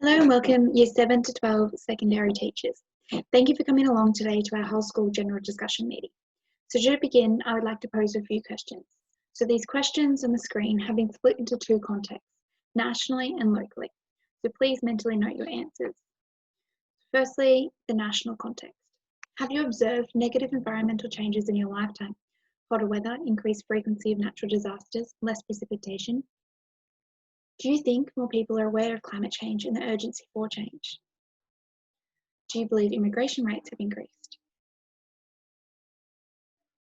Hello and welcome Year 7 to 12 secondary teachers. Thank you for coming along today to our whole school general discussion meeting. So to begin, I would like to pose a few questions. So these questions on the screen have been split into two contexts, nationally and locally. So please mentally note your answers. Firstly, the national context. Have you observed negative environmental changes in your lifetime? Hotter weather, increased frequency of natural disasters, less precipitation? Do you think more people are aware of climate change and the urgency for change? Do you believe immigration rates have increased?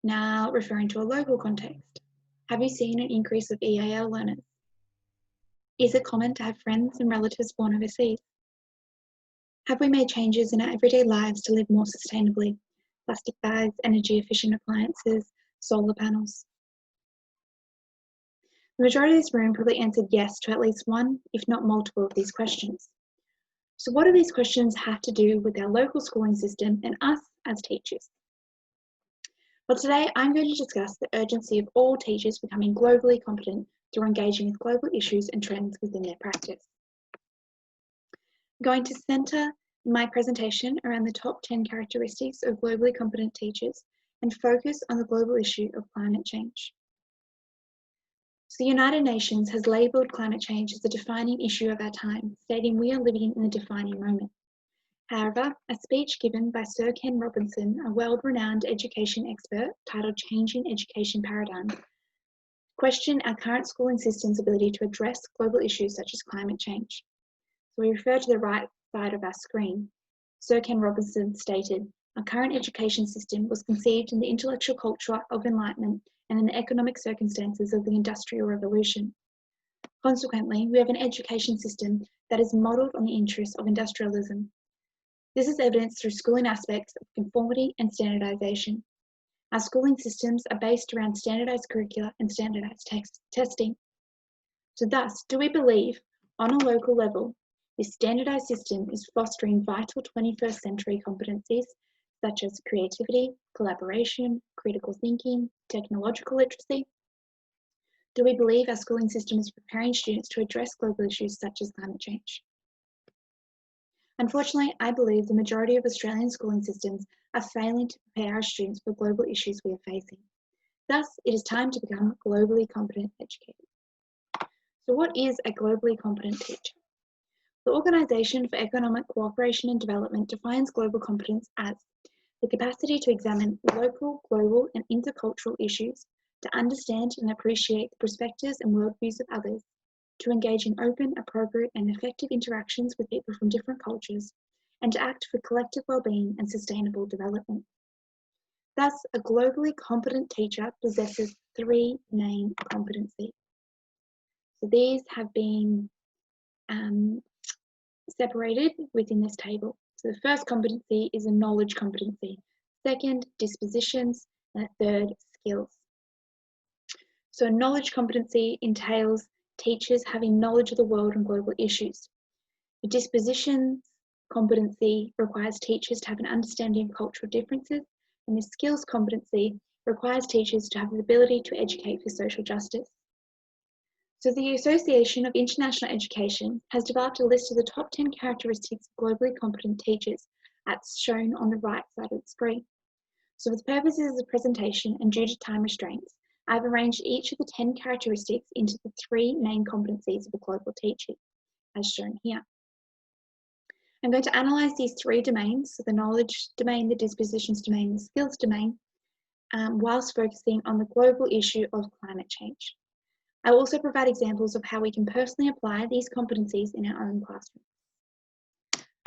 Now, referring to a local context, have you seen an increase of EAL learners? Is it common to have friends and relatives born overseas? Have we made changes in our everyday lives to live more sustainably? Plastic bags, energy efficient appliances, solar panels? The majority of this room probably answered yes to at least one, if not multiple, of these questions. So what do these questions have to do with our local schooling system and us as teachers? Well, today I'm going to discuss the urgency of all teachers becoming globally competent through engaging with global issues and trends within their practice. I'm going to centre my presentation around the top 10 characteristics of globally competent teachers and focus on the global issue of climate change. So the United Nations has labelled climate change as a defining issue of our time, stating we are living in a defining moment. However, a speech given by Sir Ken Robinson, a world-renowned education expert, titled Changing Education Paradigm, questioned our current schooling system's ability to address global issues such as climate change. So we refer to the right side of our screen. Sir Ken Robinson stated, "Our current education system was conceived in the intellectual culture of enlightenment and in the economic circumstances of the Industrial Revolution. Consequently, we have an education system that is modelled on the interests of industrialism. This is evidenced through schooling aspects of conformity and standardisation. Our schooling systems are based around standardised curricula and standardised testing. So thus, do we believe, on a local level, this standardised system is fostering vital 21st century competencies such as creativity, collaboration, critical thinking, technological literacy? Do we believe our schooling system is preparing students to address global issues such as climate change?" Unfortunately, I believe the majority of Australian schooling systems are failing to prepare our students for global issues we are facing. Thus, it is time to become globally competent educators. So what is a globally competent teacher? The Organisation for Economic Cooperation and Development defines global competence as the capacity to examine local, global, and intercultural issues, to understand and appreciate the perspectives and worldviews of others, to engage in open, appropriate, and effective interactions with people from different cultures, and to act for collective well-being and sustainable development. Thus, a globally competent teacher possesses three main competencies. So these have been separated within this table. So the first competency is a knowledge competency, second, dispositions, and a third, skills. So knowledge competency entails teachers having knowledge of the world and global issues. The dispositions competency requires teachers to have an understanding of cultural differences, and the skills competency requires teachers to have the ability to educate for social justice. So the Association of International Education has developed a list of the top 10 characteristics of globally competent teachers, as shown on the right side of the screen. So for the purposes of the presentation and due to time restraints, I've arranged each of the 10 characteristics into the three main competencies of a global teacher, as shown here. I'm going to analyse these three domains, so the knowledge domain, the dispositions domain, the skills domain, whilst focusing on the global issue of climate change. I will also provide examples of how we can personally apply these competencies in our own classroom.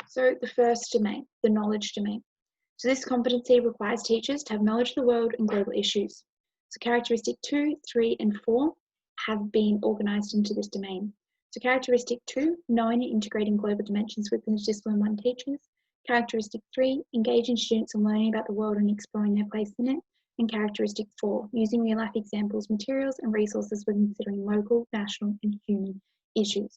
So the first domain, the knowledge domain. So this competency requires teachers to have knowledge of the world and global issues. So characteristic 2, 3, and 4 have been organised into this domain. So characteristic 2, knowing and integrating global dimensions within discipline 1 teachers. Characteristic 3, engaging students in learning about the world and exploring their place in it. And characteristic 4, using real-life examples, materials, and resources when considering local, national, and human issues.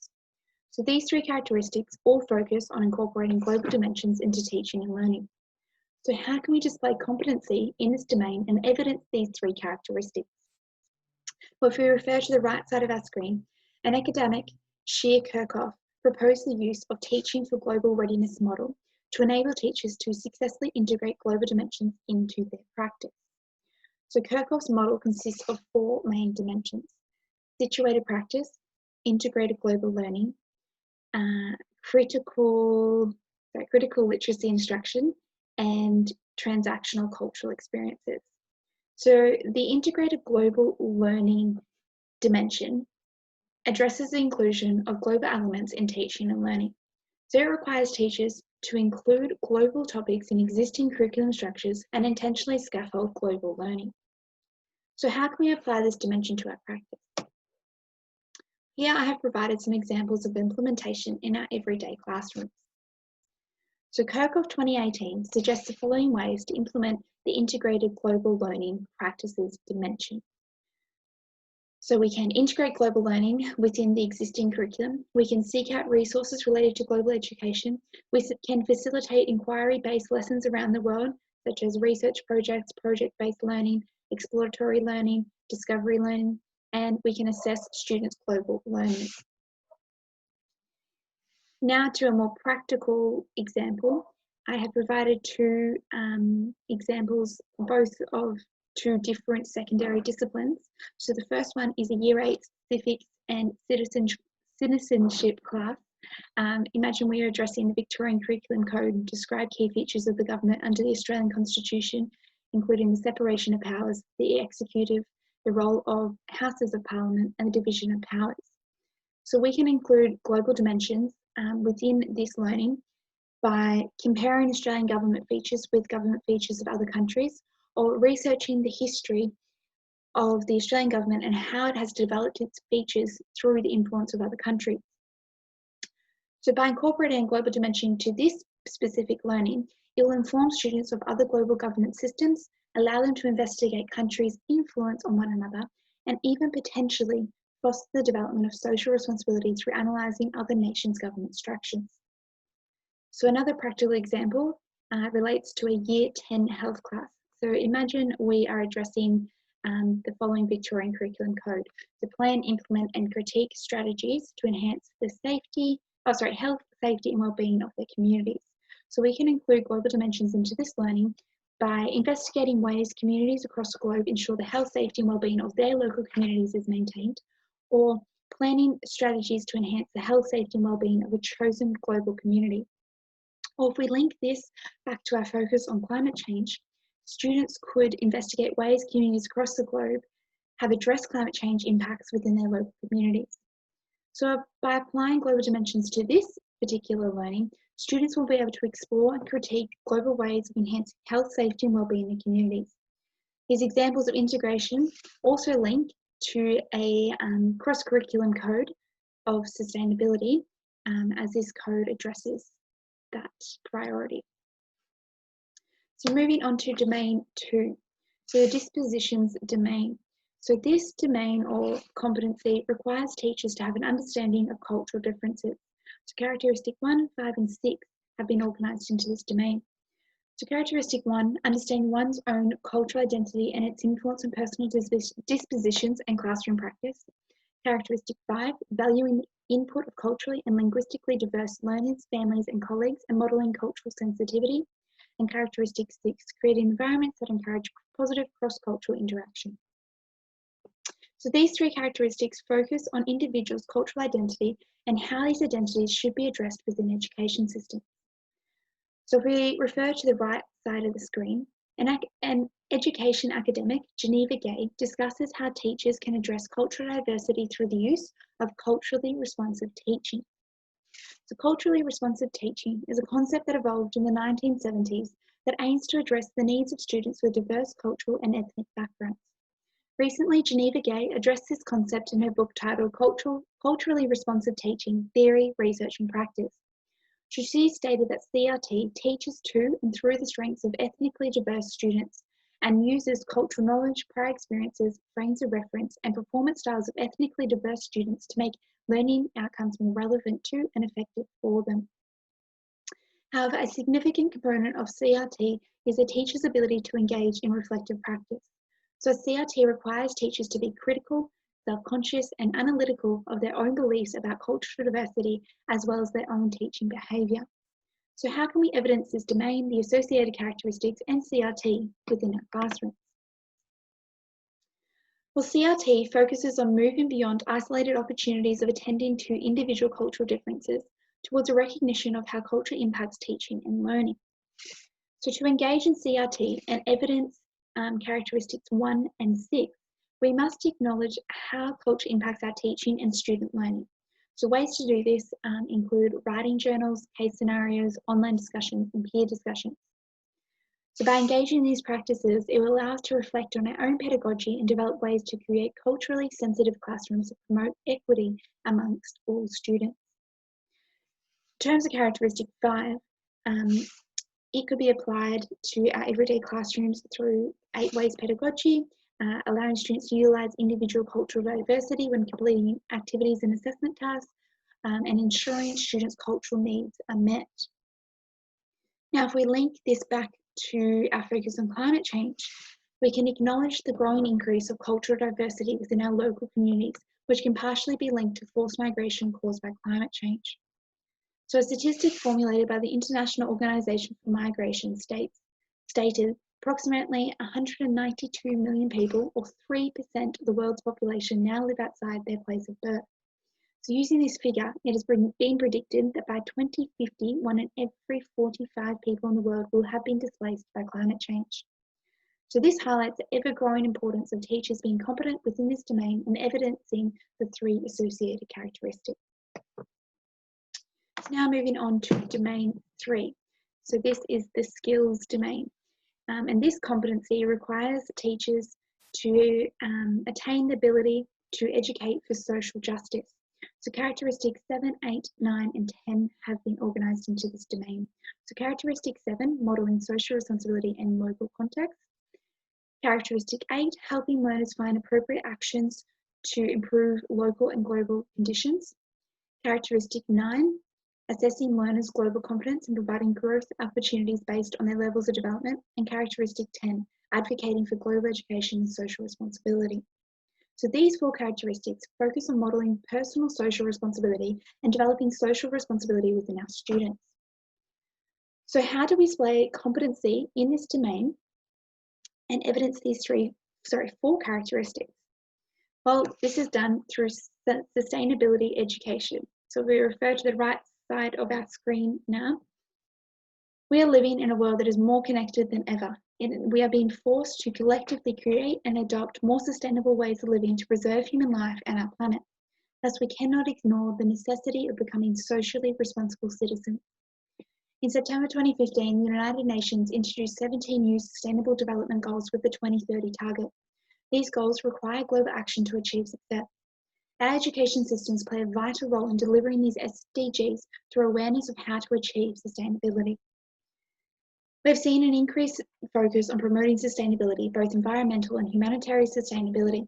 So these three characteristics all focus on incorporating global dimensions into teaching and learning. So how can we display competency in this domain and evidence these three characteristics? Well, if we refer to the right side of our screen, an academic, Sheer Kirchhoff, propose the use of teaching for global readiness model to enable teachers to successfully integrate global dimensions into their practice. So Kirchhoff's model consists of 4 main dimensions: situated practice, integrated global learning, critical literacy instruction, and transactional cultural experiences. So the integrated global learning dimension addresses the inclusion of global elements in teaching and learning. So it requires teachers to include global topics in existing curriculum structures and intentionally scaffold global learning. So how can we apply this dimension to our practice? Here I have provided some examples of implementation in our everyday classrooms. So Kirchhoff 2018 suggests the following ways to implement the integrated global learning practices dimension. So we can integrate global learning within the existing curriculum. We can seek out resources related to global education. We can facilitate inquiry-based lessons around the world, such as research projects, project-based learning, exploratory learning, discovery learning, and we can assess students' global learning. Now to a more practical example. I have provided 2 examples, both of 2 different secondary disciplines. So the first one is a Year 8 Civics and Citizenship class. Imagine we are addressing the Victorian Curriculum Code and describe key features of the government under the Australian Constitution, including the separation of powers, the executive, the role of Houses of Parliament, and the division of powers. So we can include global dimensions within this learning by comparing Australian government features with government features of other countries, or researching the history of the Australian government and how it has developed its features through the influence of other countries. So by incorporating a global dimension to this specific learning, it will inform students of other global government systems, allow them to investigate countries' influence on one another, and even potentially foster the development of social responsibility through analysing other nations' government structures. So another practical example relates to a Year 10 health class. So imagine we are addressing the following Victorian Curriculum Code: to plan, implement, and critique strategies to enhance the health, safety, and well-being of their communities. So we can include global dimensions into this learning by investigating ways communities across the globe ensure the health, safety, and well-being of their local communities is maintained, or planning strategies to enhance the health, safety, and well-being of a chosen global community. Or if we link this back to our focus on climate change, students could investigate ways communities across the globe have addressed climate change impacts within their local communities. So by applying global dimensions to this particular learning, students will be able to explore and critique global ways of enhancing health, safety, and well-being in communities. These examples of integration also link to a cross-curriculum code of sustainability, as this code addresses that priority. So moving on to domain 2, so the dispositions domain. So this domain or competency requires teachers to have an understanding of cultural differences. So characteristic 1, 5, and 6 have been organised into this domain. So characteristic 1, understanding one's own cultural identity and its influence on personal dispositions and classroom practice. Characteristic 5, valuing the input of culturally and linguistically diverse learners, families, and colleagues, and modelling cultural sensitivity. And characteristic 6, creating environments that encourage positive cross-cultural interaction. So these 3 characteristics focus on individuals' cultural identity and how these identities should be addressed within education systems. So if we refer to the right side of the screen, an education academic, Geneva Gay, discusses how teachers can address cultural diversity through the use of culturally responsive teaching. So culturally responsive teaching is a concept that evolved in the 1970s that aims to address the needs of students with diverse cultural and ethnic backgrounds. Recently, Geneva Gay addressed this concept in her book titled Culturally Responsive Teaching, Theory, Research and Practice. She stated that CRT teaches to and through the strengths of ethnically diverse students and uses cultural knowledge, prior experiences, frames of reference, and performance styles of ethnically diverse students to make learning outcomes more relevant to and effective for them. However, a significant component of CRT is a teacher's ability to engage in reflective practice. So CRT requires teachers to be critical, self-conscious and analytical of their own beliefs about cultural diversity as well as their own teaching behaviour. So how can we evidence this domain, the associated characteristics and CRT within our classrooms? Well, CRT focuses on moving beyond isolated opportunities of attending to individual cultural differences towards a recognition of how culture impacts teaching and learning. So to engage in CRT and evidence characteristics 1 and 6, we must acknowledge how culture impacts our teaching and student learning. So ways to do this include writing journals, case scenarios, online discussions, and peer discussions. So by engaging in these practices, it will allow us to reflect on our own pedagogy and develop ways to create culturally sensitive classrooms that promote equity amongst all students. In terms of characteristic 5, it could be applied to our everyday classrooms through 8 ways pedagogy, allowing students to utilise individual cultural diversity when completing activities and assessment tasks, and ensuring students' cultural needs are met. Now, if we link this back to our focus on climate change, we can acknowledge the growing increase of cultural diversity within our local communities, which can partially be linked to forced migration caused by climate change. So a statistic formulated by the International Organization for Migration stated approximately 192 million people, or 3% of the world's population, now live outside their place of birth. So using this figure, it has been predicted that by 2050, 1 in every 45 people in the world will have been displaced by climate change. So this highlights the ever-growing importance of teachers being competent within this domain and evidencing the 3 associated characteristics. Now moving on to domain 3. So this is the skills domain. And this competency requires teachers to attain the ability to educate for social justice. So characteristics 7, 8, 9 and 10 have been organised into this domain. So characteristic 7, modelling social responsibility in local context. Characteristic 8, helping learners find appropriate actions to improve local and global conditions. Characteristic 9, assessing learners' global competence and providing growth opportunities based on their levels of development. And characteristic 10, advocating for global education and social responsibility. So these 4 characteristics focus on modelling personal social responsibility and developing social responsibility within our students. So how do we display competency in this domain and evidence these 4 characteristics? Well, this is done through sustainability education. So we refer to the right side of our screen now. We are living in a world that is more connected than ever. We are being forced to collectively create and adopt more sustainable ways of living to preserve human life and our planet. Thus, we cannot ignore the necessity of becoming socially responsible citizens. In September 2015, the United Nations introduced 17 new Sustainable Development Goals with the 2030 target. These goals require global action to achieve success. Our education systems play a vital role in delivering these SDGs through awareness of how to achieve sustainability. We've seen an increased focus on promoting sustainability, both environmental and humanitarian sustainability.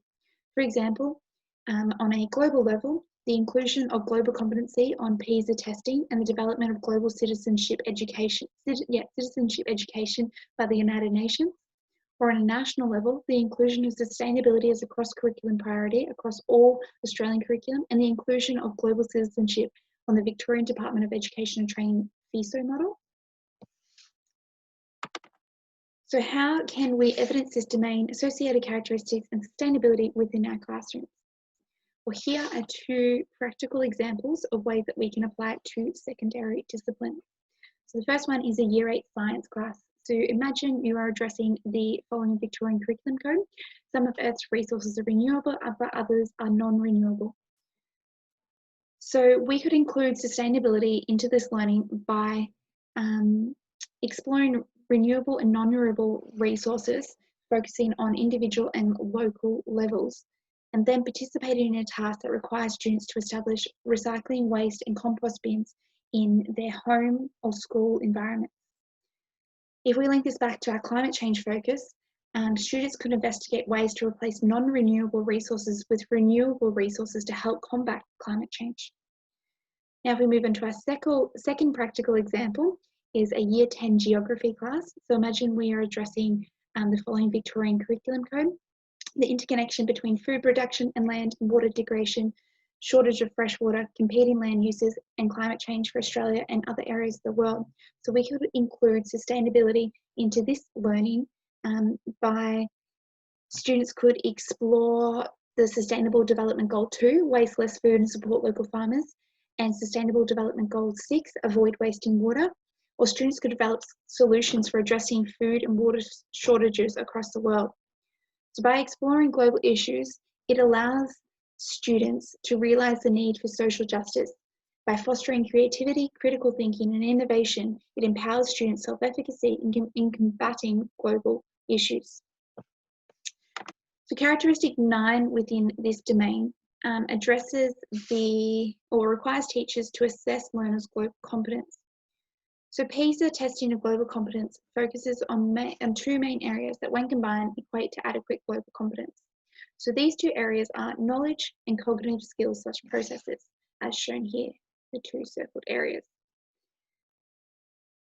For example, on a global level, the inclusion of global competency on PISA testing and the development of global citizenship education by the United Nations. Or on a national level, the inclusion of sustainability as a cross-curriculum priority across all Australian curriculum and the inclusion of global citizenship on the Victorian Department of Education and Training FISO model. So how can we evidence this domain, associated characteristics and sustainability within our classrooms? Well, here are 2 practical examples of ways that we can apply it to secondary disciplines. So the first one is a Year 8 science class. So imagine you are addressing the following Victorian curriculum code. Some of Earth's resources are renewable, but others are non-renewable. So we could include sustainability into this learning by exploring renewable and non-renewable resources, focusing on individual and local levels, and then participating in a task that requires students to establish recycling, waste and compost bins in their home or school environment. If we link this back to our climate change focus, students could investigate ways to replace non-renewable resources with renewable resources to help combat climate change. Now, if we move into our second practical example, is a Year 10 geography class. So imagine we are addressing the following Victorian curriculum code. the interconnection between food production and land and water degradation, shortage of fresh water, competing land uses, and climate change for Australia and other areas of the world. So we could include sustainability into this learning by students could explore the Sustainable Development Goal 2, waste less food and support local farmers, and Sustainable Development Goal 6, avoid wasting water. Or students could develop solutions for addressing food and water shortages across the world. So by exploring global issues, it allows students to realise the need for social justice. By fostering creativity, critical thinking, and innovation, it empowers students' self-efficacy in combating global issues. So characteristic 9 within this domain addresses requires teachers to assess learners' global competence. So PISA testing of global competence focuses on 2 main areas that when combined equate to adequate global competence. So these 2 areas are knowledge and cognitive skills such processes, as shown here, the 2 circled areas.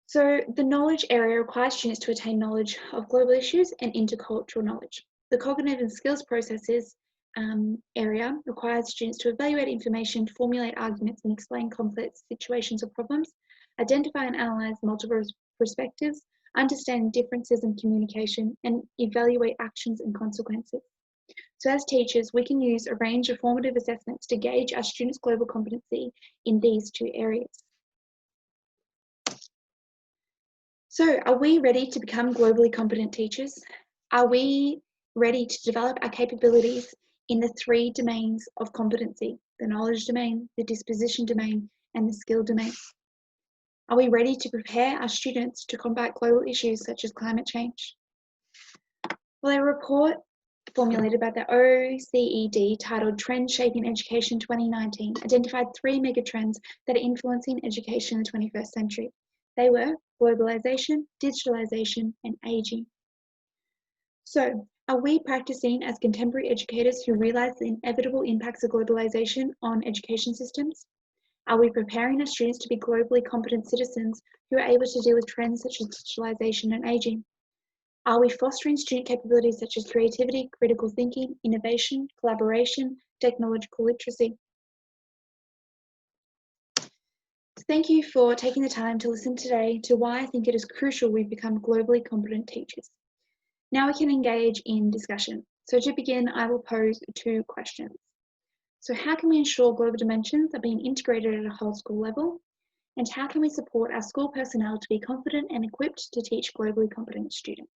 So the knowledge area requires students to attain knowledge of global issues and intercultural knowledge. The cognitive and skills processes area requires students to evaluate information, formulate arguments, and explain complex situations or problems, identify and analyze multiple perspectives, understand differences in communication, and evaluate actions and consequences. So as teachers, we can use a range of formative assessments to gauge our students' global competency in these 2 areas. So are we ready to become globally competent teachers? Are we ready to develop our capabilities in the 3 domains of competency, the knowledge domain, the disposition domain, and the skill domain? Are we ready to prepare our students to combat global issues such as climate change? Well, a report formulated by the OECD titled Trends Shaping Education 2019 identified 3 megatrends that are influencing education in the 21st century. They were globalization, digitalization, and aging. So, are we practicing as contemporary educators who realize the inevitable impacts of globalization on education systems? Are we preparing our students to be globally competent citizens who are able to deal with trends such as digitalization and aging? Are we fostering student capabilities such as creativity, critical thinking, innovation, collaboration, technological literacy? Thank you for taking the time to listen today to why I think it is crucial we become globally competent teachers. Now we can engage in discussion. So to begin, I will pose 2 questions. So how can we ensure global dimensions are being integrated at a whole school level? And how can we support our school personnel to be confident and equipped to teach globally competent students?